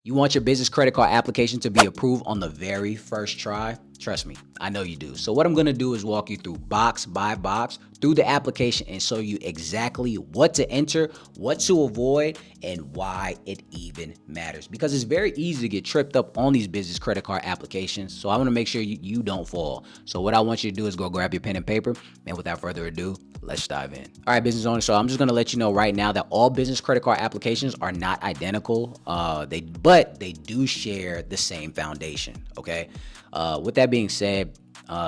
You want your business credit card application to be approved on the very first try? Trust me, I know you do. So what I'm going to do is walk you through box by box through the application and show you exactly what to enter, what to avoid, and why it even matters. Because it's very easy to get tripped up on these business credit card applications. So I want to make sure you don't fall. So what I want you to do is go grab your pen and paper. And without further ado, let's dive in. All right, business owners. So I'm just going to let you know right now that all business credit card applications are not identical. But they do share the same foundation. Okay. With that being said,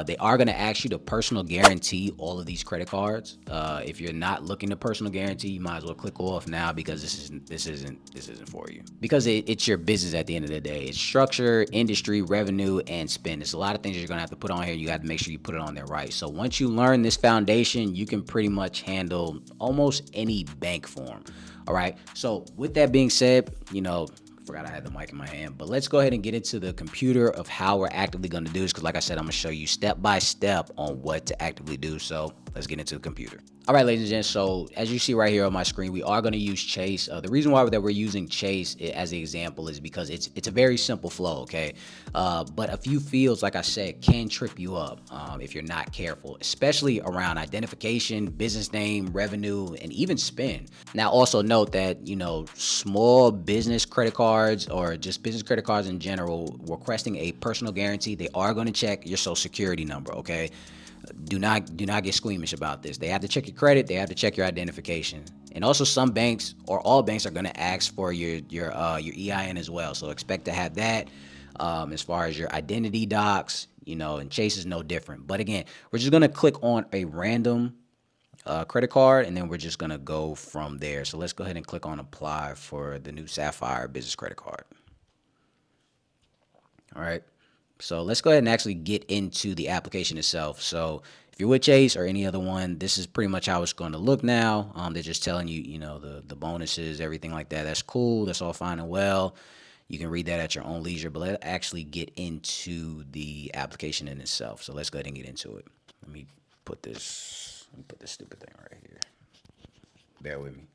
they are going to ask you to personal guarantee all of these credit cards. If you're not looking to personal guarantee, you might as well click off now because this isn't for you. Because it's your business at the end of the day. It's structure, industry, revenue, and spend. It's a lot of things you're going to have to put on here. You got to make sure you put it on there right. So once you learn this foundation, you can pretty much handle almost any bank form. All right. So with that being said, forgot I had the mic in my hand, but let's go ahead and get into the computer of how we're actively going to do this. Because like I said, I'm going to show you step by step on what to actively do. So let's get into the computer. All right, ladies and gents. So as you see right here on my screen, we are going to use Chase. The reason why that we're using Chase as an example is because it's a very simple flow. Okay. But a few fields, like I said, can trip you up if you're not careful, especially around identification, business name, revenue, and even spend. Now, also note that, small business credit cards or just business credit cards in general requesting a personal guarantee, they are going to check your social security number. Okay. Do not get squeamish about this. They have to check your credit. They have to check your identification. And also, some banks or all banks are going to ask for your EIN as well. So expect to have that as far as your identity docs. And Chase is no different. But again, we're just going to click on a random credit card, and then we're just going to go from there. So let's go ahead and click on apply for the new Sapphire business credit card. All right. So let's go ahead and actually get into the application itself. So if you're with Chase or any other one, this is pretty much how it's going to look now. They're just telling you, the bonuses, everything like that. That's cool. That's all fine and well. You can read that at your own leisure, but let's actually get into the application in itself. So let's go ahead and get into it. Let me put this stupid thing right here. Bear with me.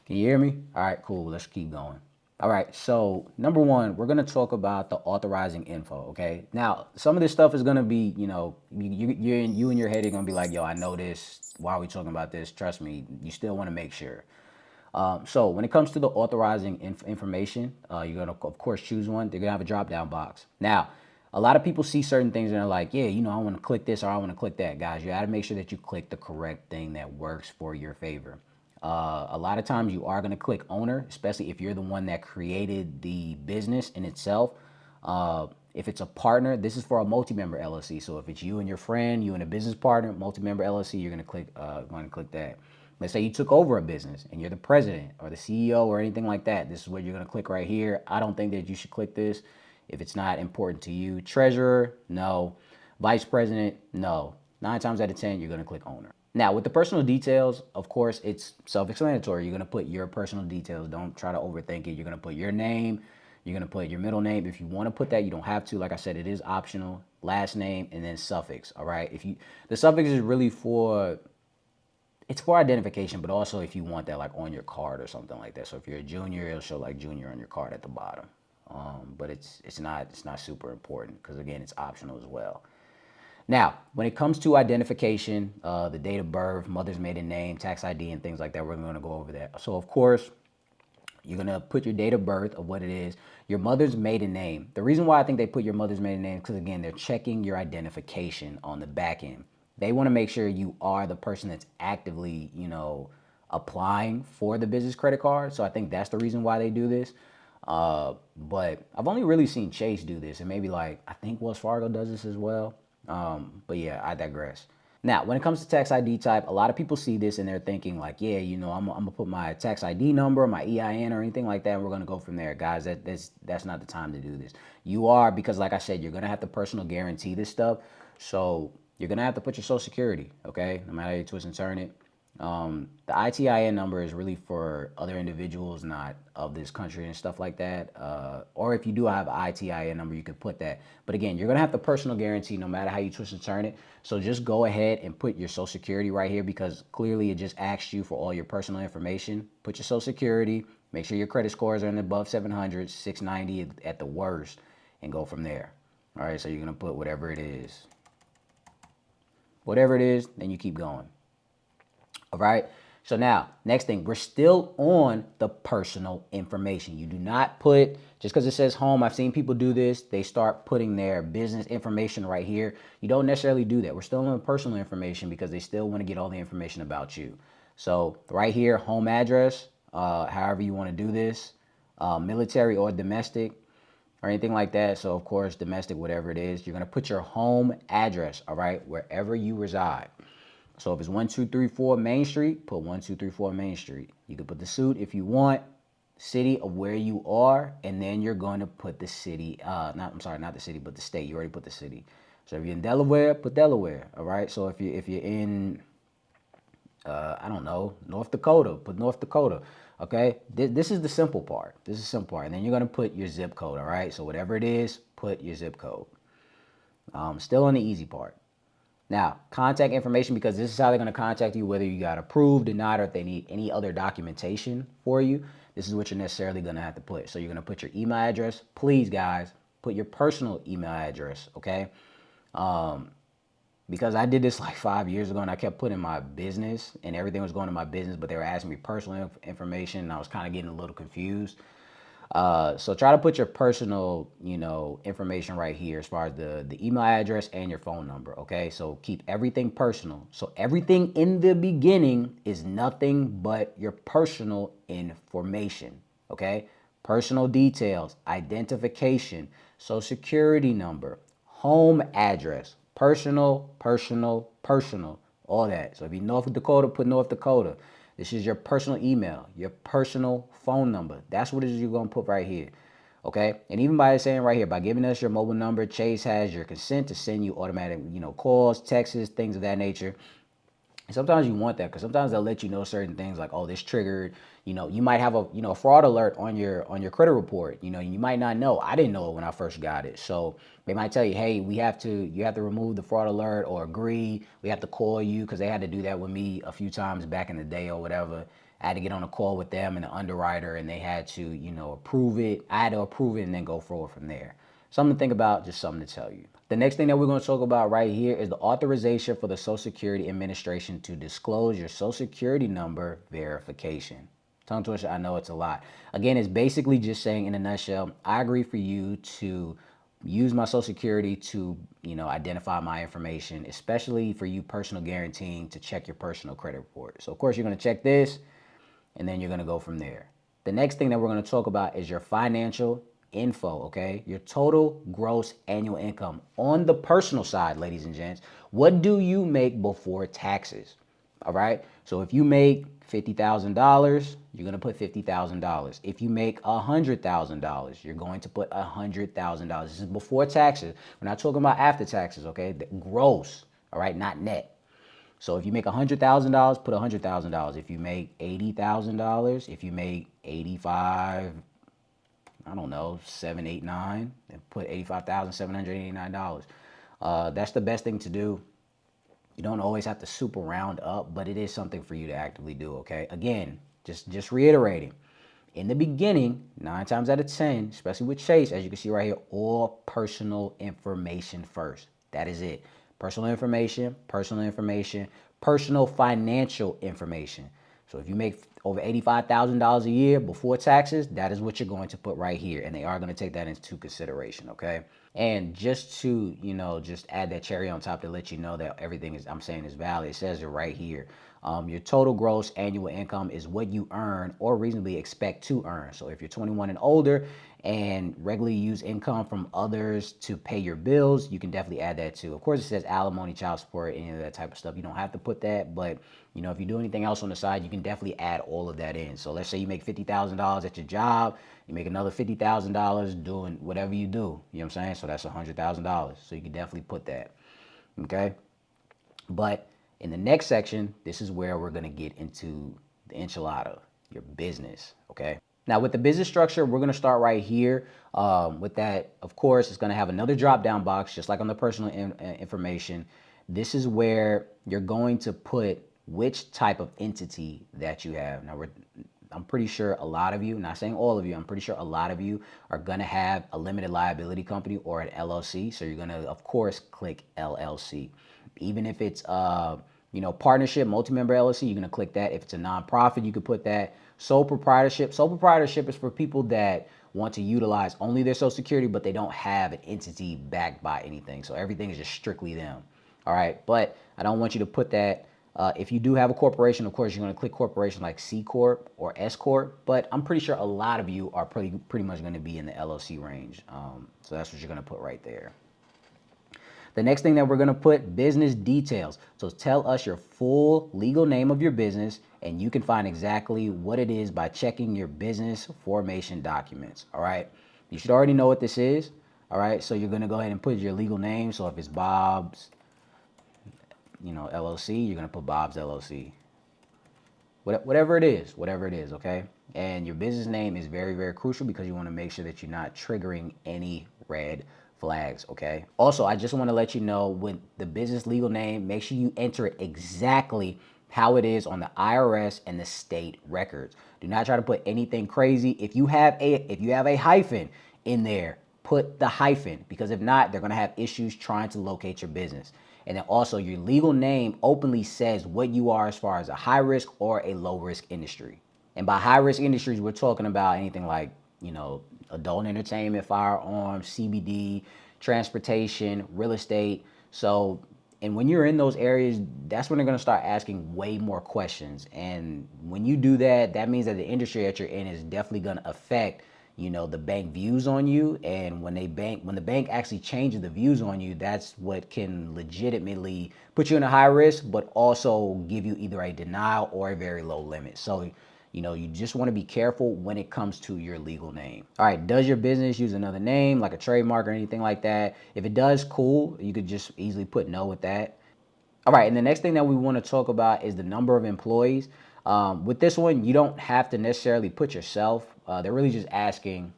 Can you hear me? All right, cool. Let's keep going. All right, so number one, we're gonna talk about the authorizing info. Okay, now some of this stuff is gonna be, you in your head are gonna be like, yo, I know this. Why are we talking about this? Trust me, you still want to make sure. So when it comes to the authorizing information, you're gonna of course choose one. They're gonna have a drop down box. Now, a lot of people see certain things and they're like, yeah, I want to click this or I want to click that. Guys, you got to make sure that you click the correct thing that works for your favor. A lot of times you are going to click owner, especially if you're the one that created the business in itself. If it's a partner, this is for a multi-member LLC. So if it's you and your friend, you and a business partner, multi-member LLC, you're going to click that. Let's say you took over a business and you're the president or the CEO or anything like that. This is what you're going to click right here. I don't think that you should click this if it's not important to you. Treasurer, no. Vice president, no. 9 times out of 10, you're going to click owner. Now, with the personal details, of course, it's self-explanatory. You're going to put your personal details. Don't try to overthink it. You're going to put your name. You're going to put your middle name. If you want to put that, you don't have to. Like I said, it is optional. Last name and then suffix. All right. The suffix is really it's for identification, but also if you want that like on your card or something like that. So if you're a junior, it'll show like junior on your card at the bottom. But it's not super important because again, it's optional as well. Now, when it comes to identification, the date of birth, mother's maiden name, tax ID, and things like that, we're going to go over that. So, of course, you're going to put your date of birth of what it is, your mother's maiden name. The reason why I think they put your mother's maiden name is because, again, they're checking your identification on the back end. They want to make sure you are the person that's actively, applying for the business credit card. So I think that's the reason why they do this. But I've only really seen Chase do this, and maybe I think Wells Fargo does this as well. But yeah, I digress. Now, when it comes to tax ID type, a lot of people see this and they're thinking like, yeah, I'm gonna put my tax ID number, my EIN, or anything like that, and we're gonna go from there, guys. That's not the time to do this. Because like I said, you're gonna have to personal guarantee this stuff, so you're gonna have to put your Social Security, okay? No matter how you twist and turn it. The ITIN number is really for other individuals, not of this country and stuff like that. Or if you do have an ITIN number, you could put that. But again, you're going to have the personal guarantee no matter how you twist and turn it. So just go ahead and put your social security right here because clearly it just asks you for all your personal information. Put your social security, make sure your credit scores are in above 700, 690 at the worst, and go from there. All right, so you're going to put whatever it is. Whatever it is, then you keep going. All right. So now, next thing, we're still on the personal information. You do not put, just because it says home, I've seen people do this, they start putting their business information right here. You don't necessarily do that. We're still on personal information because they still want to get all the information about you. So right here, home address, however you want to do this, military or domestic or anything like that. So of course, domestic, whatever it is, you're going to put your home address, all right, wherever you reside. So if it's 1234 Main Street, put 1234 Main Street. You can put the suit if you want, city of where you are, and then you're going to put the city, not the city, but the state. You already put the city. So if you're in Delaware, put Delaware, all right? So if you're in, I don't know, North Dakota, put North Dakota, okay? This is the simple part. This is the simple part. And then you're going to put your zip code, all right? So whatever it is, put your zip code. Still on the easy part. Now, contact information, because this is how they're going to contact you, whether you got approved, denied, or if they need any other documentation for you. This is what you're necessarily going to have to put. So you're going to put your email address. Please, guys, put your personal email address, okay? Because I did this like 5 years ago, and I kept putting my business, and everything was going to my business, but they were asking me personal information, and I was kind of getting a little confused. So try to put your personal, information right here as far as the email address and your phone number. Okay. So keep everything personal. So everything in the beginning is nothing but your personal information. Okay. Personal details, identification, social security number, home address, personal, all that. So if you're North Dakota, put North Dakota. This is your personal email, your personal phone number. That's what it is you're going to put right here. Okay. And even by saying right here, by giving us your mobile number, Chase has your consent to send you automatic, calls, texts, things of that nature. And sometimes you want that because sometimes they'll let you know certain things like, oh, this triggered, you might have a fraud alert on your credit report. You might not know. I didn't know it when I first got it. So they might tell you, hey, you have to remove the fraud alert or agree. We have to call you because they had to do that with me a few times back in the day or whatever. I had to get on a call with them and the underwriter and they had to, approve it. I had to approve it and then go forward from there. Something to think about, just something to tell you. The next thing that we're going to talk about right here is the authorization for the Social Security Administration to disclose your Social Security number verification. Tongue twister, I know it's a lot. Again, it's basically just saying in a nutshell, I agree for you to use my Social Security to, identify my information, especially for you personal guaranteeing to check your personal credit report. So of course you're going to check this and then you're going to go from there. The next thing that we're going to talk about is your financial info, okay? Your total gross annual income. On the personal side, ladies and gents, what do you make before taxes? All right? So if you make $50,000, you're going to put $50,000. If you make $100,000, you're going to put $100,000. This is before taxes. We're not talking about after taxes, okay? The gross, all right? Not net. So if you make $100,000, put $100,000. If you make $80,000, if you make 85, I don't know, 789, and put $85,789. That's the best thing to do. You don't always have to super round up, but it is something for you to actively do, okay? Again, just reiterating. In the beginning, 9 times out of 10, especially with Chase, as you can see right here, all personal information first. That is it. Personal information, personal financial information. So if you make over $85,000 a year before taxes, that is what you're going to put right here. And they are going to take that into consideration, okay? And just to, just add that cherry on top to let you know that everything I'm saying is valid. It says it right here. Your total gross annual income is what you earn or reasonably expect to earn. So if you're 21 and older and regularly use income from others to pay your bills, you can definitely add that too. Of course, it says alimony, child support, any of that type of stuff. You don't have to put that, but if you do anything else on the side, you can definitely add all of that in. So let's say you make $50,000 at your job, you make another $50,000 doing whatever you do. You know what I'm saying? So that's $100,000. So you can definitely put that. Okay. But In the next section, this is where we're gonna get into the enchilada, your business, okay? Now with the business structure, we're gonna start right here. With that, of course, it's gonna have another drop-down box, just like on the personal information. This is where you're going to put which type of entity that you have. Now I'm pretty sure a lot of you, not saying all of you, I'm pretty sure a lot of you are gonna have a limited liability company or an LLC. So you're gonna, of course, click LLC. Even if it's partnership, multi-member LLC, you're gonna click that. If it's a nonprofit, you could put that. Sole proprietorship. Sole proprietorship is for people that want to utilize only their Social Security, but they don't have an entity backed by anything. So everything is just strictly them. All right, but I don't want you to put that. If you do have a corporation, of course, you're going to click corporation like C Corp or S Corp, but I'm pretty sure a lot of you are pretty much going to be in the LLC range. So that's what you're going to put right there. The next thing that we're going to put, business details. So tell us your full legal name of your business, and you can find exactly what it is by checking your business formation documents. All right. You should already know what this is. All right. So you're going to go ahead and put your legal name. So if it's Bob's, LLC, you're going to put Bob's LLC. Whatever it is, okay? And your business name is very, very crucial because you want to make sure that you're not triggering any red flags, okay? Also, I just want to let you know with the business legal name, make sure you enter it exactly how it is on the IRS and the state records. Do not try to put anything crazy. If you have a hyphen in there, put the hyphen, because if not, they're going to have issues trying to locate your business. And then also your legal name openly says what you are as far as a high risk or a low risk industry. And by high risk industries, we're talking about anything like, adult entertainment, firearms, CBD, transportation, real estate. So, and when you're in those areas, that's when they're going to start asking way more questions. And when you do that, that means that the industry that you're in is definitely going to affect the bank views on you. And when the bank actually changes the views on you, that's what can legitimately put you in a high risk, but also give you either a denial or a very low limit. So, you just want to be careful when it comes to your legal name. All right, does your business use another name, like a trademark or anything like that? If it does, cool. You could just easily put no with that. All right, and the next thing that we want to talk about is the number of employees. With this one, you don't have to necessarily put yourself. They're really just asking,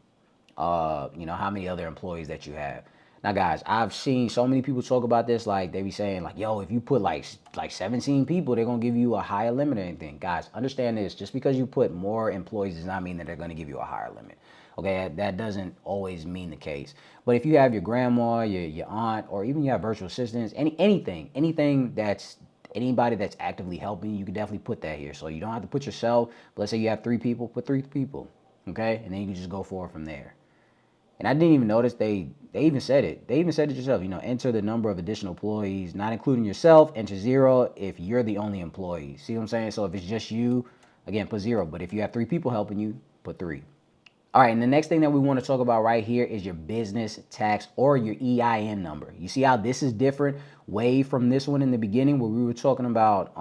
how many other employees that you have. Now, guys, I've seen so many people talk about this. Like they be saying, like, yo, if you put like 17 people, they're gonna give you a higher limit or anything. Guys, understand this: just because you put more employees does not mean that they're gonna give you a higher limit. Okay, that doesn't always mean the case. But if you have your grandma, your aunt, or even you have virtual assistants, anything that's anybody that's actively helping you, can definitely put that here. So you don't have to put yourself. But let's say you have 3 people, put 3 people. Okay, and then you can just go forward from there. And I didn't even notice they even said it. They even said it yourself. Enter the number of additional employees, not including yourself. Enter 0 if you're the only employee. See what I'm saying? So if it's just you, again, put 0. But if you have 3 people helping you, put 3. All right, and the next thing that we want to talk about right here is your business tax or your EIN number. You see how this is different way from this one in the beginning where we were talking about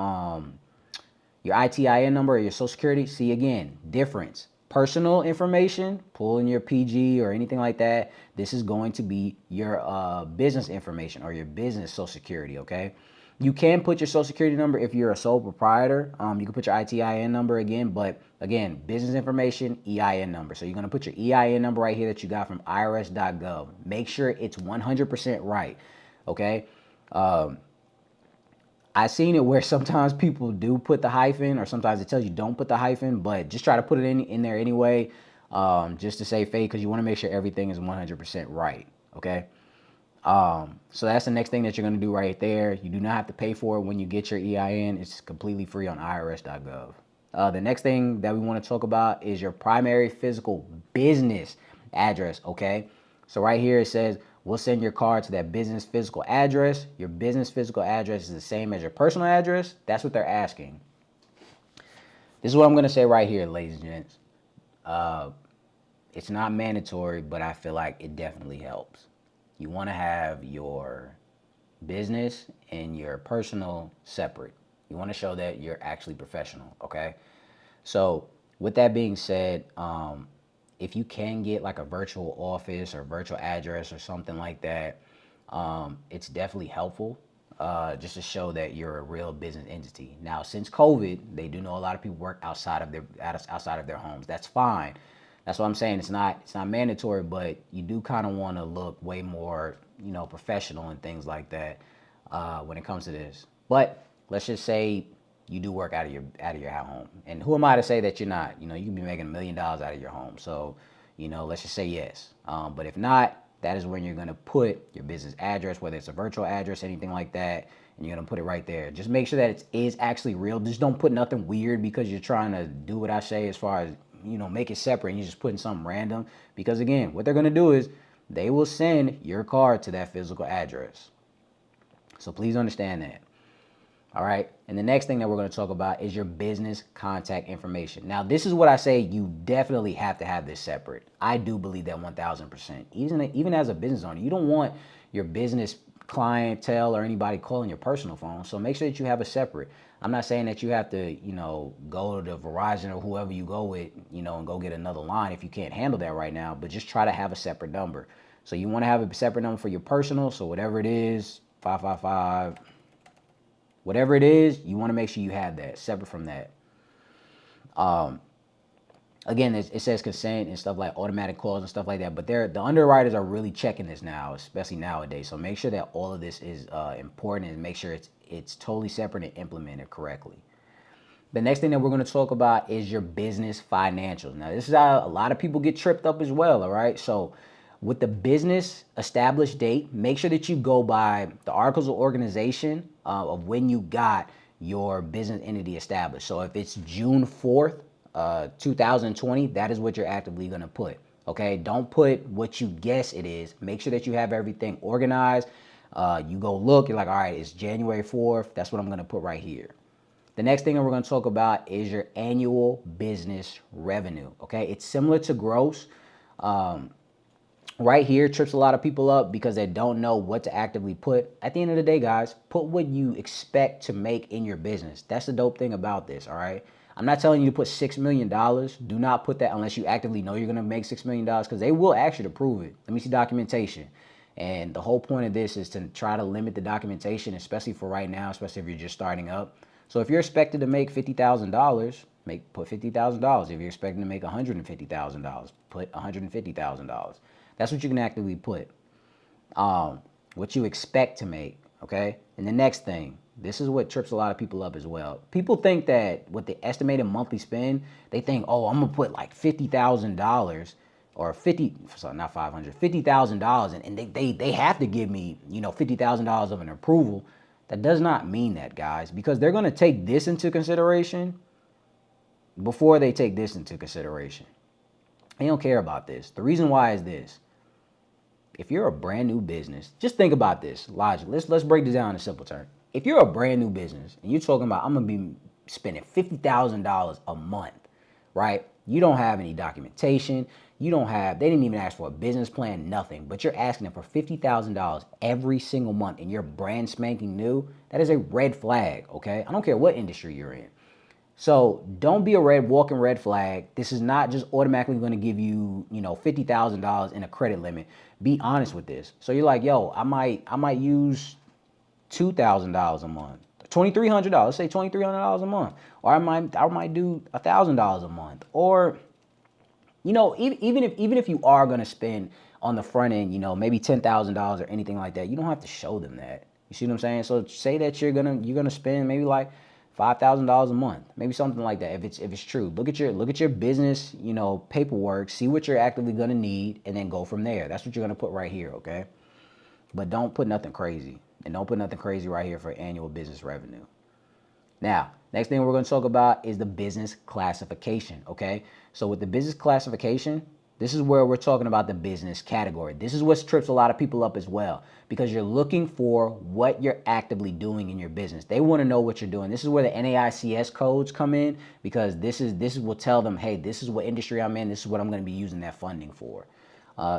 your ITIN number or your Social Security? See, again, difference. Personal information, pull in your PG or anything like that. This is going to be your business information or your business Social Security, okay? You can put your Social Security number if you're a sole proprietor. You can put your ITIN number again, but again, business information, EIN number. So you're going to put your EIN number right here that you got from irs.gov. Make sure it's 100% right, okay? I've seen it where sometimes people do put the hyphen, or sometimes it tells you don't put the hyphen, but just try to put it in there anyway, just to save face, because you want to make sure everything is 100% right, okay? So that's the next thing that you're going to do right there. You do not have to pay for it when you get your EIN. It's completely free on irs.gov. The next thing that we want to talk about is your primary physical business address, okay? So right here it says, we'll send your card to that business physical address. Your business physical address is the same as your personal address. That's what they're asking. This is what I'm going to say right here, ladies and gents. It's not mandatory, but I feel like it definitely helps. You want to have your business and your personal separate. You want to show that you're actually professional, okay? So with that being said, if you can get like a virtual office or virtual address or something like that, it's definitely helpful. just to show that you're a real business entity. Now, since COVID, they do know a lot of people work outside of their homes. That's fine. That's what I'm saying. It's not mandatory, but you do kind of want to look way more, professional and things like that when it comes to this. But let's just say you do work out of your home, and who am I to say that you're not? You can be making $1 million out of your home. So, let's just say yes. But if not, that is when you're going to put your business address, whether it's a virtual address, anything like that, and you're going to put it right there. Just make sure that it is actually real. Just don't put nothing weird because you're trying to do what I say as far as, make it separate and you're just putting something random. Because again, what they're going to do is they will send your card to that physical address. So please understand that. All right. And the next thing that we're going to talk about is your business contact information. Now, this is what I say you definitely have to have this separate. I do believe that 1000%. Even as a business owner, you don't want your business clientele or anybody calling your personal phone. So make sure that you have a separate. I'm not saying that you have to, go to the Verizon or whoever you go with, and go get another line if you can't handle that right now, but just try to have a separate number. So you want to have a separate number for your personal. So whatever it is, 555. Whatever it is, you want to make sure you have that separate from that. Again, it says consent and stuff like automatic calls and stuff like that, but the underwriters are really checking this now, especially nowadays. So make sure that all of this is important and make sure it's totally separate and implemented correctly. The next thing that we're going to talk about is your business financials. Now, this is how a lot of people get tripped up as well, all right? So with the business established date, make sure that you go by the articles of organization of when you got your business entity established. So if it's June 4th, 2020, that is what you're actively going to put. Okay, don't put what you guess it is. Make sure that you have everything organized. You go look, you're like, all right, it's January 4th. That's what I'm going to put right here. The next thing that we're going to talk about is your annual business revenue. Okay, it's similar to gross. Right here trips a lot of people up because they don't know what to actively put. At the end of the day, guys, put what you expect to make in your business. That's the dope thing about this, all right? I'm not telling you to put $6 million. Do not put that unless you actively know you're going to make $6 million because they will ask you to prove it. Let me see documentation. And the whole point of this is to try to limit the documentation, especially for right now, especially if you're just starting up. So if you're expected to make $50,000, put $50,000. If you're expecting to make $150,000, put $150,000. That's what you can actively put. What you expect to make, okay? And the next thing, this is what trips a lot of people up as well. People think that with the estimated monthly spend, they think, oh, I'm gonna put like $50,000 or not 500, $50,000, and they have to give me, $50,000 of an approval. That does not mean that, guys, because they're gonna take this into consideration before they take this into consideration. They don't care about this. The reason why is this. If you're a brand new business, just think about this logic. Let's break this down in simple terms. If you're a brand new business and you're talking about I'm gonna be spending $50,000 a month, right? You don't have any documentation. They didn't even ask for a business plan, nothing. But you're asking them for $50,000 every single month and you're brand spanking new. That is a red flag, okay? I don't care what industry you're in. So don't be a walking red flag. This is not just automatically going to give you, $50,000 in a credit limit. Be honest with this. So you're like, yo, I might use $2,000 a month, $2,300. Let's say $2,300 a month, or I might do $1,000 a month, or even if you are going to spend on the front end, maybe $10,000 or anything like that, you don't have to show them that. You see what I'm saying? So say that you're gonna spend maybe like $5,000 a month, maybe something like that. If it's true, look at your business, paperwork, see what you're actively gonna need, and then go from there. That's what you're gonna put right here, okay? But don't put nothing crazy, and don't put nothing crazy right here for annual business revenue. Now, next thing we're gonna talk about is the business classification, okay? So with the business classification, this is where we're talking about the business category. This is what trips a lot of people up as well, because you're looking for what you're actively doing in your business. They want to know what you're doing. This is where the NAICS codes come in, because this will tell them, hey, this is what industry I'm in. This is what I'm going to be using that funding for.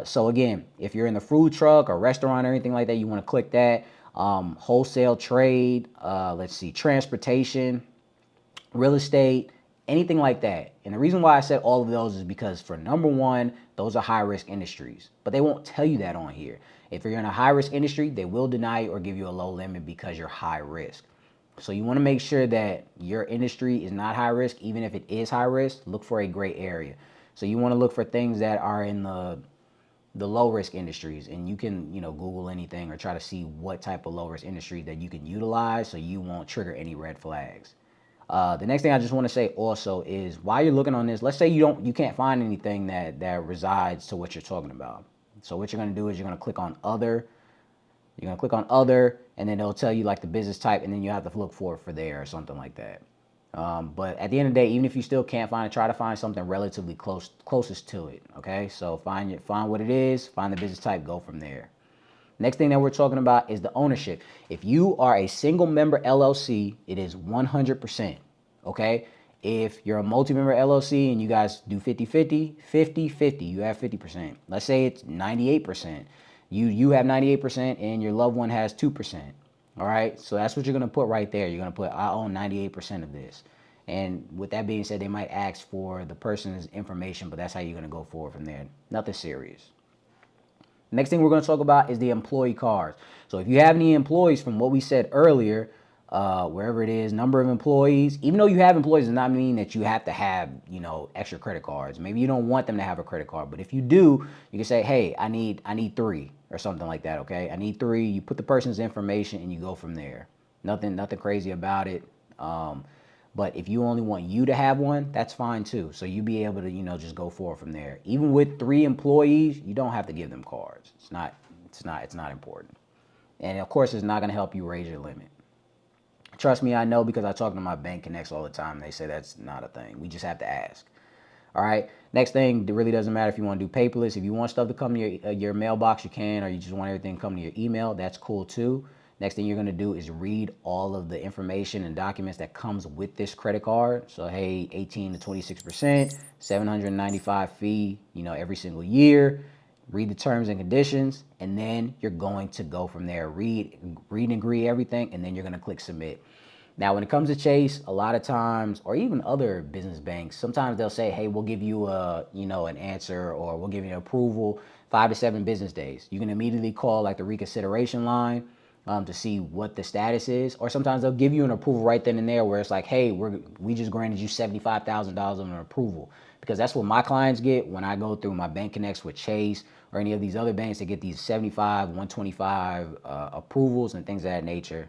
So again, if you're in the food truck or restaurant or anything like that, you want to click that. Wholesale trade, transportation, real estate, anything like that. And the reason why I said all of those is because for number one, those are high risk industries, but they won't tell you that on here. If you're in a high risk industry, they will deny you or give you a low limit because you're high risk. So you want to make sure that your industry is not high risk. Even if it is high risk, look for a gray area. So you want to look for things that are in the low risk industries, and you can, Google anything or try to see what type of low risk industry that you can utilize so you won't trigger any red flags. The next thing I just want to say also is while you're looking on this, let's say you can't find anything that resides to what you're talking about. So what you're going to do is you're going to click on other. You're going to click on other, and then it'll tell you like the business type, and then you have to look for there or something like that. But at the end of the day, even if you still can't find it, try to find something relatively closest to it. Okay, so find what it is, find the business type, go from there. Next thing that we're talking about is the ownership. If you are a single member LLC, it is 100%. Okay, if you're a multi-member LLC and you guys do 50-50, 50-50, you have 50%. Let's say it's 98%. You have 98% and your loved one has 2%. All right, so that's what you're gonna put right there. You're gonna put, I own 98% of this. And with that being said, they might ask for the person's information, but that's how you're gonna go forward from there. Nothing serious. Next thing we're gonna talk about is the employee cards. So if you have any employees, from what we said earlier, wherever it is, number of employees, even though you have employees, does not mean that you have to have, extra credit cards. Maybe you don't want them to have a credit card, but if you do, you can say, hey, I need 3 or something like that. Okay, I need 3. You put the person's information and you go from there. Nothing crazy about it. But if you only want you to have one, that's fine too. So you be able to, just go forward from there. Even with 3 employees, you don't have to give them cards. It's not important. And of course, it's not going to help you raise your limit. Trust me, I know, because I talk to my bank connects all the time. They say that's not a thing. We just have to ask. All right. Next thing, it really doesn't matter if you want to do paperless. If you want stuff to come to your mailbox, you can, or you just want everything to come to your email, that's cool too. Next thing you're going to do is read all of the information and documents that comes with this credit card. So, hey, 18 to 26%, 795 fee, every single year. Read the terms and conditions, and then you're going to go from there. Read and agree everything, and then you're going to click submit. Now, when it comes to Chase, a lot of times, or even other business banks, sometimes they'll say, hey, we'll give you an answer, or we'll give you an approval 5 to 7 business days. You can immediately call like the reconsideration line to see what the status is. Or sometimes they'll give you an approval right then and there where it's like, hey, we just granted you $75,000 of an approval. Because that's what my clients get when I go through my bank connects with Chase or any of these other banks. They get these 75, 125 approvals and things of that nature.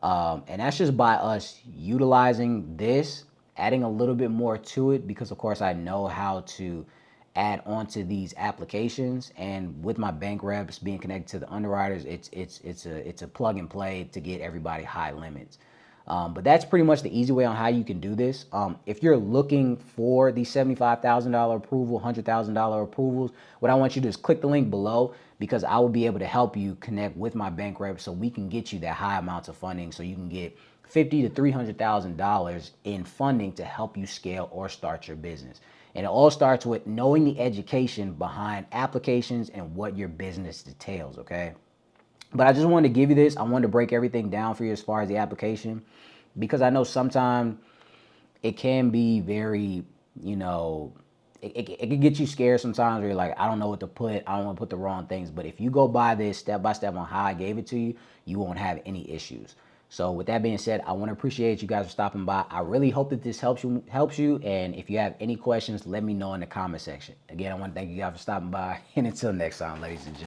And that's just by us utilizing this, adding a little bit more to it, because of course I know how to add onto these applications, and with my bank reps being connected to the underwriters, it's a plug and play to get everybody high limits. But that's pretty much the easy way on how you can do this. If you're looking for these $75,000 approval, $100,000 approvals, what I want you to do is click the link below, because I will be able to help you connect with my bank rep so we can get you that high amounts of funding, so you can get $50,000 to $300,000 in funding to help you scale or start your business. And it all starts with knowing the education behind applications and what your business details, okay? But I just wanted to give you this. I wanted to break everything down for you as far as the application, because I know sometimes it can be very, it can get you scared sometimes where you're like, I don't know what to put. I don't want to put the wrong things. But if you go by this step by step on how I gave it to you, you won't have any issues. So with that being said, I want to appreciate you guys for stopping by. I really hope that this helps you. And if you have any questions, let me know in the comment section. Again, I want to thank you guys for stopping by. And until next time, ladies and gentlemen.